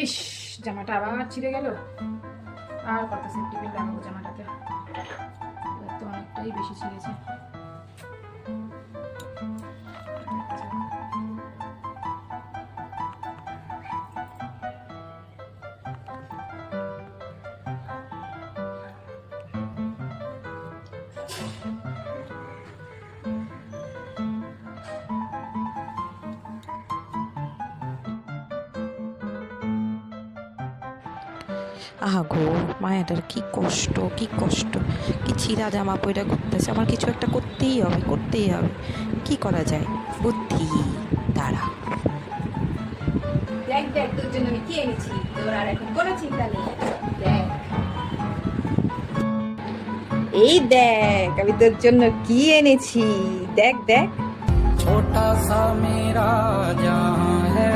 ইস, জামাটা আবার ছিঁড়ে গেল। আর কত সেফটি পিন লাগাবো জামাটাতে, এবার তো অনেকটাই বেশি ছিঁড়েছে। আহা গো, মায়াটার কি কষ্ট, কি কষ্ট, কি ছিঁড়া জামা পইরা ঘুরতেছে। আমার কিছু একটা করতেই হবে, করতেই হবে। কি করা যায়? বুদ্ধি, দাঁড়া। দেখ দেখ, তোর জন্য আমি কি এনেছি, তোর আর এখন কোনো চিন্তা নেই। দেখ, এই দেখ আমি তোর জন্য কি এনেছি, দেখ দেখ। छोटा सा मेरा जहां है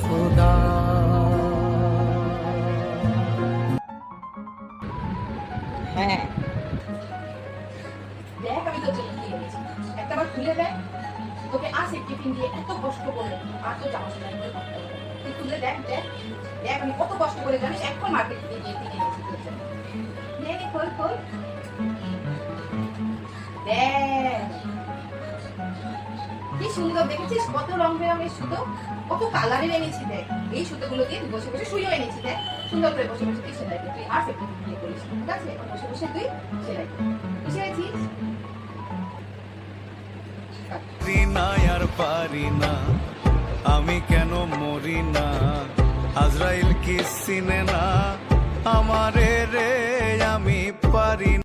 खुदा। হ্যাঁ, দেখ আমি তোর জন্য কি এনেছি, একটা বার খুলে দেখ। তোকে আর সেফটি পিন দিয়ে এত কষ্ট করে আর তো জামা সেলাই করে করতে হবে। তুই খুলে দেখ দেখ দেখ, আমি কত কষ্ট করে জানিস এখন মার্কেট থেকে গিয়ে কিনে এনেছি তোর জন্য। দেখ খোল খোল, দেখ কি সুন্দর দেখেছিস, কত রং বেরঙের সুতো, কত কালারের এনেছি। দেখ এই সুতোগুলো দিয়ে তুই বসে বসে শুয়েও এনেছি। দেখ সুন্দর করে বসে বসে তুই সেলাই করবি, আর সেফটি পিন দিয়ে করিস, ঠিক আছে? এখন বসে বসে তুই সেলাই করবি, বুঝে গেছিস? না আর পারি না, আমি কেন মরি না, আজরাইল কি চিনে না আমারে রে, আমি পারি না।